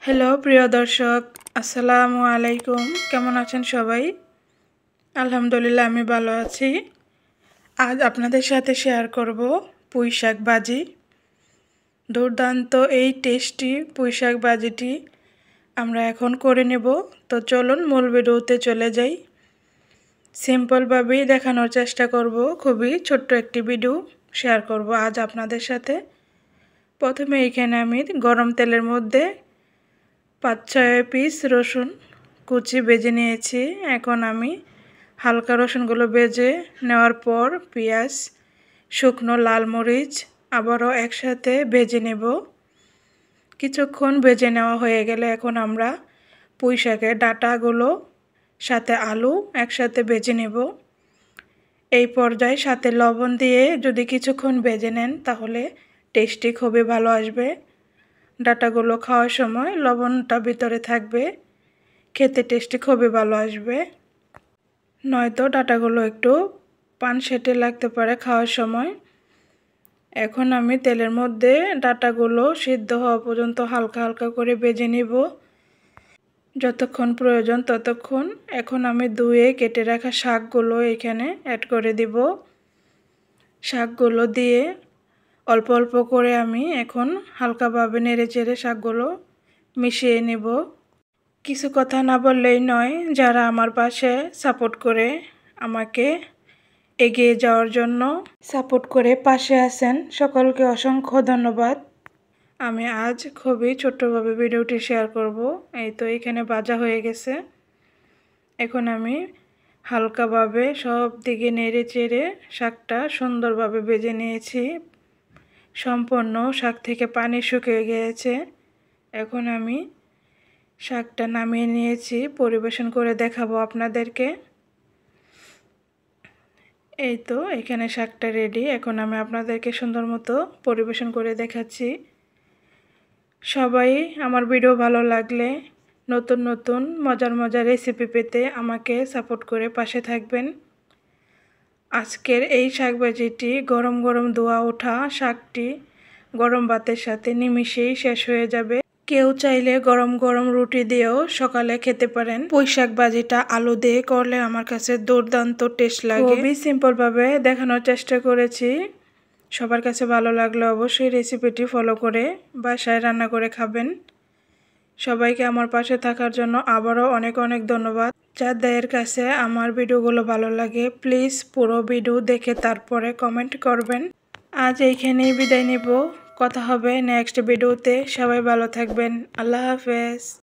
Hello প্রিয় দর্শক, আসসালামু আলাইকুম। কেমন আছেন সবাই? আলহামদুলিল্লাহ আমি ভালো আছি। আজ আপনাদের সাথে শেয়ার করব পুঁই শাক ভাজি। দুর্দান্ত এই টেস্টি পুঁই শাক ভাজিটি আমরা এখন করে নেব। তো চলুন মূল ভিডিওতে চলে যাই। সিম্পলভাবেই দেখানোর চেষ্টা করব, খুবই ছোট্ট একটি ভিডিও শেয়ার করব আজ আপনাদের সাথে। প্রথমে এখানে আমি গরম তেলের মধ্যে 5-6 পিস রসুন কুচি ভেজে নিয়েছি। এখন আমি হালকা রসুনগুলো ভেজে নেওয়ার পর পেঁয়াজ, শুকনো লাল মরিচ আবারও একসাথে ভেজে নেব। কিছুক্ষণ ভেজে নেওয়া হয়ে গেলে এখন আমরা পুঁই শাকের ডাঁটাগুলো সাথে আলু একসাথে ভেজে নেব। এই পর্যায়ে সাথে লবণ দিয়ে যদি কিছুক্ষণ ভেজে নেন তাহলে টেস্টি খুবই ভালো আসবে। ডাঁটাগুলো খাওয়ার সময় লবণটা ভিতরে থাকবে, খেতে টেস্টি খুবই ভালো আসবে। নয়তো ডাঁটাগুলো একটু পানসেটে লাগতে পারে খাওয়ার সময়। এখন আমি তেলের মধ্যে ডাঁটাগুলো সিদ্ধ হওয়া পর্যন্ত হালকা হালকা করে ভেজে নিব, যতক্ষণ প্রয়োজন ততক্ষণ। এখন আমি ধুয়ে কেটে রাখা শাকগুলো এখানে অ্যাড করে দিব। শাকগুলো দিয়ে অল্প অল্প করে আমি এখন হালকাভাবে নেড়ে চেড়ে শাকগুলো মিশিয়ে নেব। কিছু কথা না বললেই নয়, যারা আমার পাশে সাপোর্ট করে আমাকে এগিয়ে যাওয়ার জন্য সাপোর্ট করে পাশে আছেন, সকলকে অসংখ্য ধন্যবাদ। আমি আজ খুবই ছোট্টভাবে ভিডিওটি শেয়ার করব। এই তো এখানে ভাজা হয়ে গেছে। এখন আমি হালকাভাবে সব দিকে নেড়ে চেড়ে শাকটা সুন্দরভাবে ভেজে নিয়েছি। সম্পূর্ণ শাক থেকে পানি শুকিয়ে গিয়েছে। এখন আমি শাকটা নামিয়ে নিয়েছি, পরিবেশন করে দেখাবো আপনাদেরকে। এই তো এখানে শাকটা রেডি। এখন আমি আপনাদেরকে সুন্দর মতো পরিবেশন করে দেখাচ্ছি। সবাই আমার ভিডিও ভালো লাগলে নতুন নতুন মজার মজার রেসিপি পেতে আমাকে সাপোর্ট করে পাশে থাকবেন। আজকের এই শাক ভাজিটি গরম গরম ধোয়া ওঠা শাকটি গরম ভাতের সাথে নিমিশেই শেষ হয়ে যাবে। কেউ চাইলে গরম গরম রুটি দিয়েও সকালে খেতে পারেন। পুঁই শাক ভাজিটা আলু দিয়ে করলে আমার কাছে দুর্দান্ত টেস্ট লাগে। খুবই সিম্পলভাবে দেখানোর চেষ্টা করেছি। সবার কাছে ভালো লাগলে অবশ্যই রেসিপিটি ফলো করে বাসায় রান্না করে খাবেন। সবাইকে আমার পাশে থাকার জন্য আবারও অনেক অনেক ধন্যবাদ। যাদের কাছে আমার ভিডিওগুলো ভালো লাগে প্লিজ পুরো ভিডিও দেখে তারপরে কমেন্ট করবেন। আজ এইখানেই বিদায় নেব। কথা হবে নেক্সট ভিডিওতে। সবাই ভালো থাকবেন। আল্লাহ হাফেজ।